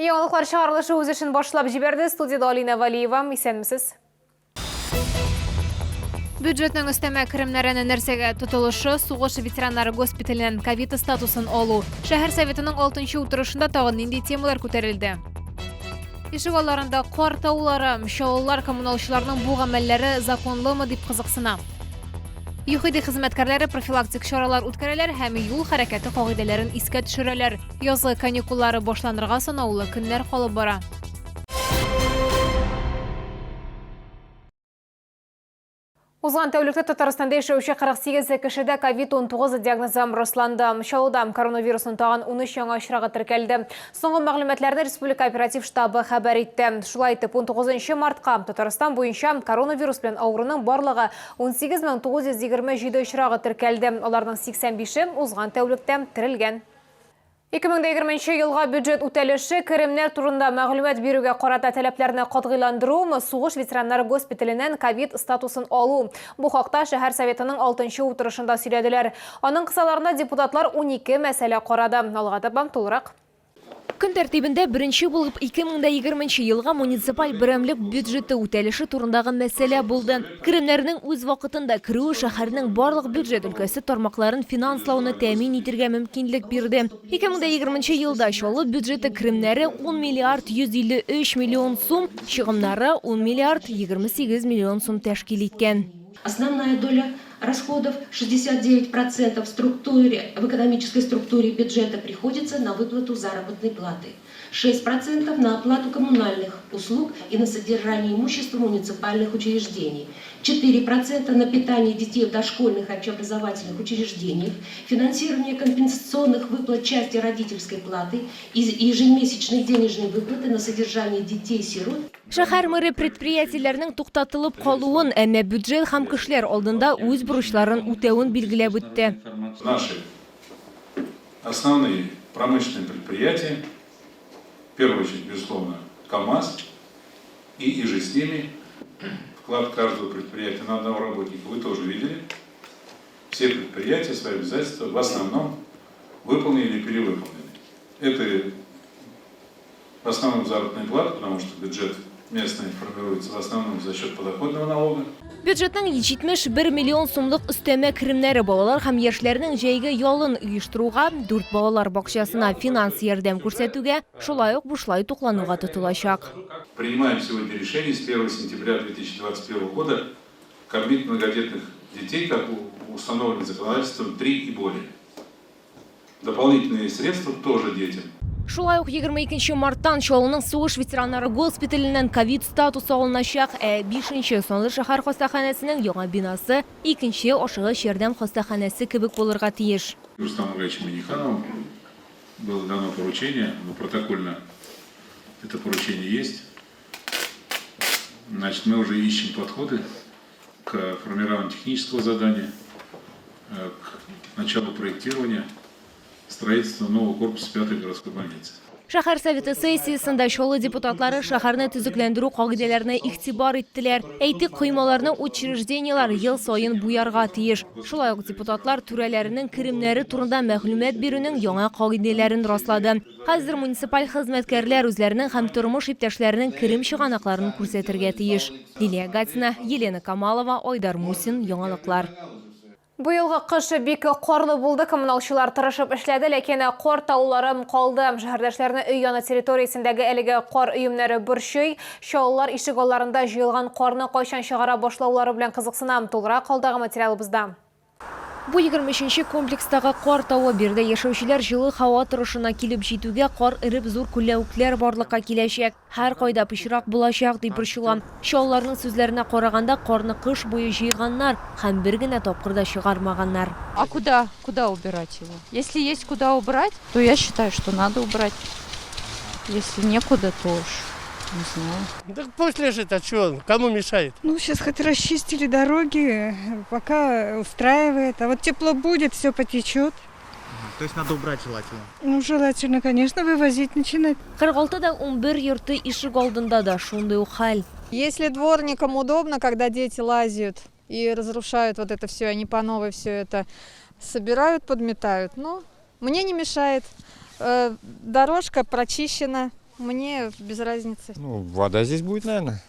Яңалыклар чыгарылышы үз эшен башлап җибәрде. Студияда Алина Валиева, исәнмесез? Бюджетның өстәмә керемнәренә нәрсәгә тотылышы, сугыш ветераннары госпиталеннән ковид статусын алу. Шәһәр советының 6-нчы утырышында тагын нинди темалар күтәрелде? Ишек алларында кар таулары, шауллар коммуналчыларның бу гамәлләре законлымы дип кызыксына. ЮХИДИ хезмәткәрләре профилактик чаралар үткәрәләр һәм юл хәрәкәте кагыйдәләрен искә төшерәләр. Язгы каникуллары башланырга санаулы көннәр калып бара. Узган тәүлектә Татарстанда яшәүче 48 кешедә COVID-19 диагнозы расланды. Шауда коронавирусның тагын 13 яңа очрагы теркәлде. Соңгы мәгълүматларны Республика оператив штабы хәбәр итте. Шулай итеп, 19 мартка Татарстан буенча коронавирус белән авыруның барлыгы 18927 очрагы теркәлде. Аларның 85-е узган тәүлектә терелгән. 2020 елга бюджет үтәлеше керемнәр турында мәгълүмат бирүгә карата таләпләрне катгыйландыру, сугыш ветераннары госпиталеннән ковид статусын алу. Бу хакта шәһәр советының 6-нчы утырышында сөйләделәр. Аның кысаларында депутатлар 12 мәсьәлә карады. Алга таба тулырак. Көн тәртибендә беренче булып 2020 елга муниципаль берәмлек бюджеты үтәлеше турындагы мәсьәлә булды. Керемнәрнең үз вакытында керүе шәһәрнең барлык бюджет өлкәсе тармакларын финанслауны тәэмин итәргә мөмкинлек бирде. 2020 елда чаллы бюджеты керемнәре 10 миллиард 153 миллион сум, чыгымнары 10 миллиард 28 миллион сум тәшкил иткән. Основная доля расходов 69% в экономической структуре бюджета приходится на выплату заработной платы, 6% на оплату коммунальных услуг и на содержание имущества муниципальных учреждений, 4% на питание детей в дошкольных и общеобразовательных учреждениях, финансирование компенсационных выплат части родительской платы и ежемесячные денежные выплаты на содержание детей-сирот. Шәһәр мэры предприятиеләрнең туктатылып калуын, әмма бюджет һәм кешеләр алдында үз бурычларын үтәвен билгеләп үтте. Наши основные промышленные предприятия, в первую очередь, безусловно, КАМАЗ и же с ними вклад каждого предприятия на одного работника вы тоже видели. Все предприятия свои обязательства в основном выполнили или перевыполнили. Это в основном заработная плата, потому что бюджет местный формируется в основном за счет подоходного налога. Бюджетның 71 миллион сумлык өстәмә керемнәре балалар һәм яшьләрнең җәйге ялын оештыруга, 4 балалар бакчасына финанс ярдәм күрсәтүгә, шулай ук бушлай туклануга тотылачак. Принимаем сегодня решение с 1 сентября 2021 года кормить многодетных детей, как установлено законодательством, 3 и более. Дополнительные средства тоже детям. Шулай ук 22 марттан Чаллының сугыш ветераннары госпиталеннән ковид статусы алыначак, 5-нче Санлы шәһәр хастаханәсенең яңа бинасы 2-нче ашыгыч ярдәм хастаханәсе кебек булырга тиеш. Рустаму Ильичу Миниханову было дано поручение, но протокольно это поручение есть. Значит, мы уже ищем подходы к формированию технического задания, к началу проектирования строительства нового корпуса 5-й городской больницы. Шәһәр советы сессиясында Чаллы депутатлары шәһәрне төзекләндерү кагыйдәләренә игътибар иттеләр. Әйтик, коймаларны учреждениялар ел сайын буярга тиеш. Шулай ук депутатлар түрәләренең керемнәре турында мәгълүмат бирүнең яңа кагыйдәләрен раслады. Хәзер муниципаль хезмәткәрләр үзләренең һәм тормыш иптәшләренең керем чыганакларын күрсәтергә тиеш. Лилия Гатина, Елена Камалова, Айдар Мусин, яңалыклар. Бу елгы кыш бик карлы булды. Коммуналчылар тырышып эшләде, ләкин кар таулары калды. Шәһәрдәшләрне өй яны территориясендәге әлеге кар өемнәре борчый. Шауллар ишек алларында җыелган карны кайчан чыгара башлаулары белән кызыксынам. Тулгырак калдагы материалыбызда. Бу 23-нче комплекстагы кар тавы бирде. Яшәүчеләр җылы һава торышына килеп җитүгә кар иреп зур күләүкләр барлыкка киләчәк. Һәр кайда пычрак булачак дип борчыла. Шаулларның сүзләренә караганда, карны кыш буе җыйганнар һәм бер генә тапкырда чыгармаганнар. А куда убирать его? Если есть куда убрать, то я считаю, что надо убрать. Если некуда, то уж не знаю. Так пусть лежит, а что, кому мешает? Ну, сейчас хоть расчистили дороги, пока устраивает. А вот тепло будет, все потечет. То есть надо убрать желательно? Ну, желательно, конечно, вывозить начинать. 46-да 11 йорты ишек алдында да шундый ук хәл. Если дворникам удобно, когда дети лазят и разрушают вот это все, они по новой все это собирают, подметают, но мне не мешает. Дорожка прочищена, Мне без разницы. Ну, вода здесь будет, наверное.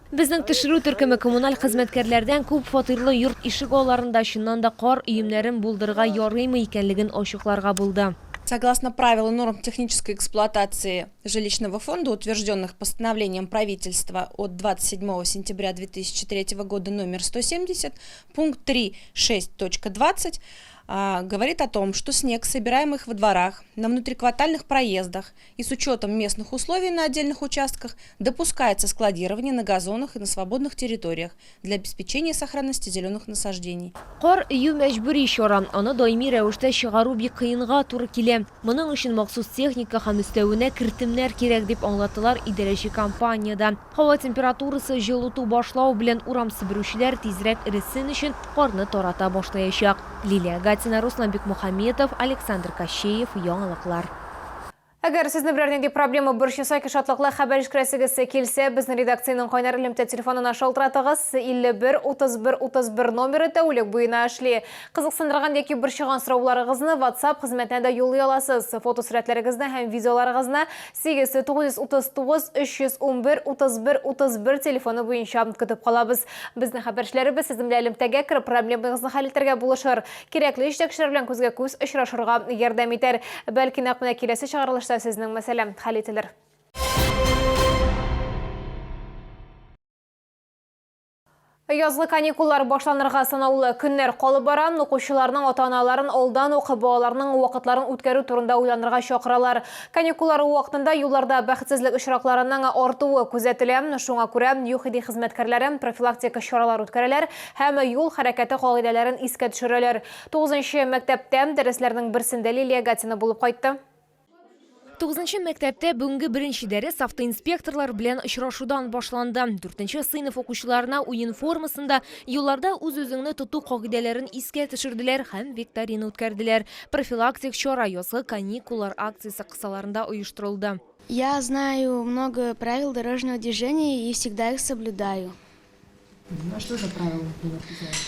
Безнең төшерү төркеме коммуналь хезмәткәрләрдән күп фатирлы йорт ишек алларында чыннан да кар өемнәрен булдырырга ярыймы икәнлеген ачыкларга булды. Согласно правилам норм технической эксплуатации жилищного фонда, утвержденных постановлением правительства от 27 сентября 2003 года номер 170, пункт 3.6.20 говорит о том, что снег, собираемых во дворах, на внутриквартальных проездах и с учетом местных условий на отдельных участках, допускается складирование на газонах и на свободных территориях для обеспечения сохранности зеленых насаждений. Кар өю мәҗбүри чара, аны даими рәвештә чыгару бик кыенга туры килә. Моның өчен махсус техника һәм өстәвенә кертемнәр кирәк дип аңлатылар идарәче компаниядә. Һава температурасы җылыту башлау белән урам себерүчеләр тизрәк эресен өчен карны тарата башлаячак. Лилия Гатина, Руслан Бекмухаметов, Александр Кащеев, яңалыклар. Әгәр сезне берәрнинди проблема борчыса, шатлыклы хәбәр ишкерәсегез килсә, безнең редакциянең кайнар элемтә телефонына шалтыратыгыз 51 31 31 номеры тәүлек буена эшли. Кызыксындырган яки борчыган сорауларыгызны WhatsApp хезмәтенә дә юллый аласыз. Фотосурәтләрегезне һәм видеоларыгызны 8939 311 31 31 телефоны буенча көтеп калабыз. Безнең хәбәрчеләребез сезнең белән элемтәгә кереп проблемагызны хәл итәргә булышыр. Кирәкле җитәкчеләр белән күзгә-күз очрашырга ярдәм итәр. Бәлки нәкъ менә киләсе чыгарылыш сезнең мәсьәләм хәл ителер. Язгы каникуллар башланырга санаулы көннәр калып бара. Укучыларның ата-аналарын алдан ук балаларның вакытларын үткәрү турында уйланырга чакыралар. Каникуллар вакытында юлларда бәхетсезлек очракларының артуы күзәтелә. Шуңа күрә ЮХИДИ хезмәткәрләре профилактика чаралары үткәрәләр һәм юл хәрәкәте кагыйдәләрен искә төшерәләр. 9нчы мәктәптә дәресләрнең берсендә Лилия Гатина булып кайтты. 9нчы мәктәптә бүгенге беренче дәрес автоинспекторлар белән очрашудан башланды. 4нчы сыйныф укучыларына уен формасында юлларда үз-үзеңне тоту кагыйдәләрен искә төшерделәр һәм викторина үткәрделәр. Профилактик чара язгы каникуллар акциясе кысаларында оештырылды. Я знаю много правил дорожного движения и всегда их соблюдаю. А что за правила, например, ты знаешь?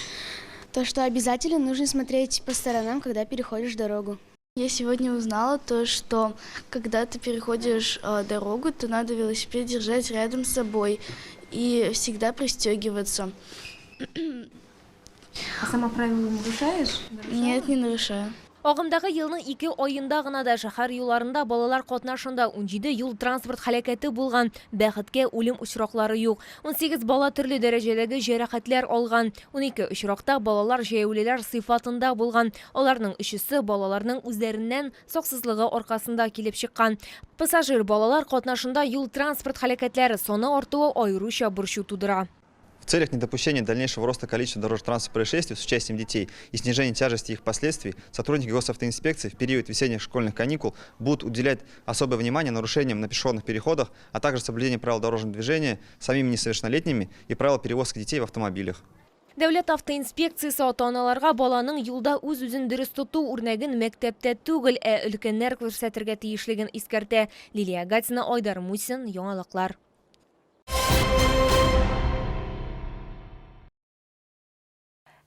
То, что обязательно нужно смотреть по сторонам, когда переходишь дорогу. Я сегодня узнала то, что когда ты переходишь дорогу, то надо велосипед держать рядом с собой и всегда пристегиваться. А сама правила нарушаешь? Нет, не нарушаю. Агымдагы елның 2 айында гына да шәһәр юлларында балалар катнашында 17 юл транспорт хәрәкәте булган. Бәхеткә үлем очраклары юк. 18 бала төрле дәрәҗәдәге җәрәхәтләр алган. 12 очракта балалар җәяүлеләр сыйфатында булган. Аларның 3-се балаларның үзләреннән саксызлыгы аркасында килеп чыккан. Пассажир балалар катнашында юл транспорт хәрәкәтләре саны артуы аеруча борчу тудыра. В целях недопущения дальнейшего роста количества дорожно-транспортных происшествий с участием детей и снижения тяжести их последствий, сотрудники госавтоинспекции в период весенних школьных каникул будут уделять особое внимание нарушениям на пешеходных переходах, а также соблюдению правил дорожного движения самими несовершеннолетними и правил перевозки детей в автомобилях. Дәүләт автоинспекциясе ата-аналарга баланың юлда үз-үзен дөрес тоту үрнәген мәктәптә түгел, өлкәннәр күрсәтергә тиешлеген искәртә. Лилия Гатина, Айдар Мусин, яңалыклар.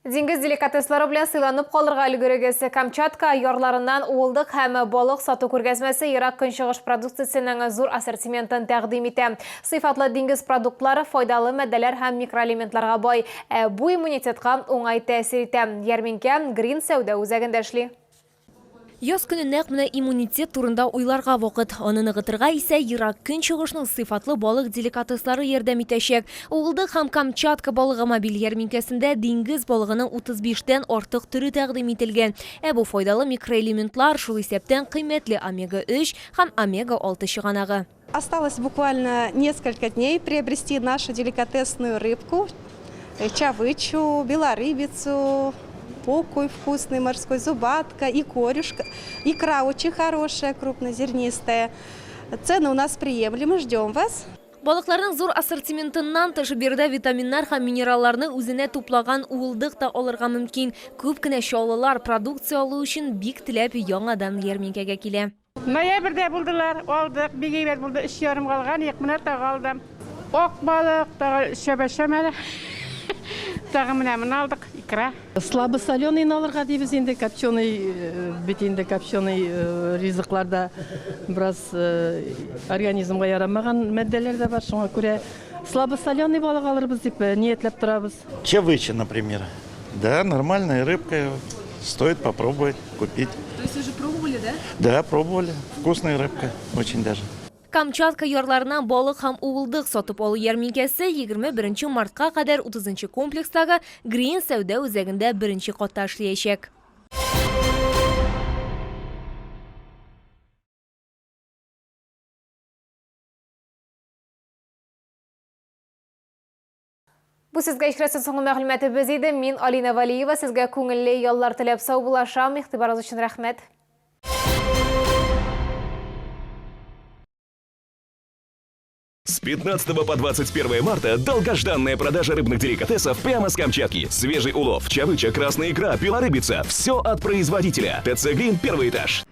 Диңгез деликатеслары белән сыйланып калырга өлгерегез. Камчатка ярларыннан уылдык һәм балык сату күргәзмәсе Ирак көнчыгыш продукциясенең зур ассортиментын тәкъдим итә. Сыйфатлы диңгез продуктлары файдалы матдәләр һәм микроэлементларга бай. Бу иммунитетка уңай тәэсир итә. Ярминкә Грин сәүдә үзәгендә эшли. Яз көне нәкъ менә иммунитет турында уйларга вакыт. Аны ныгытырга исә Ирак көнчыгышның сыйфатлы балык деликатеслары ярдәм итәчәк. Уылдык һәм Камчатка балыгы мобиль ярминкәсендә диңгез балыгының 35тән артык төре тәкъдим ителгән. Бу файдалы микроэлементлар шул исәптән кыйммәтле омега-3 һәм омега-6 чыганагы. Осталось буквально несколько дней приобрести нашу деликатесную рыбку, чавычу, белорыбицу, окунь вкусный, морской зубатка и корюшка. Икра очень хорошая, крупнозернистая. Цены у нас приемлемы, ждем вас. Балыкларның зур ассортиментыннан тыш бирдә витаминнар һәм минералларны үзенә туплаган уылдык та алырга мөмкин. Күп кенә чаллылар продукция алу өчен бик теләп яңадан ярминкәгә килә. Ноябрьдә булдылар, алдык, бигәйбәт булды, 3,5 калган, 2 менә тагы алдым. Ок балык, тагы шәбәшәмәле. тағы мына алдық, икра. Слабосоленый алырға дейбіз енді, копченый, бетінде копченый ризықларда біраз организмға ярамаған мәдделер де бар, шоңа көре слабосоленый балық алырбыз деп ниетлеп тұрабыз. Чавыча, например. Да, нормальная рыбка, стоит попробовать, купить. То есть вы уже пробовали, да? Да, пробовали. Вкусная рыбка, очень даже. Камчатка ярларынан балық һәм уылдық сатып алу ярминкәсе 21 мартка кадәр 30 комплекстагы Green сәүдә үзәгендә 1-нче катта эшләячәк. Бу сезгә ишкерәсе соңгы мәгълүматыбыз иде. Мин Алина Валиева, сезгә күңелле яллар теләп сау булашам. Игътибарыгыз өчен рәхмәт. С 15 по 21 марта долгожданная продажа рыбных деликатесов прямо с Камчатки. Свежий улов, чавыча, красная икра, белорыбица. Все от производителя. ТЦ Грин, 1-й этаж.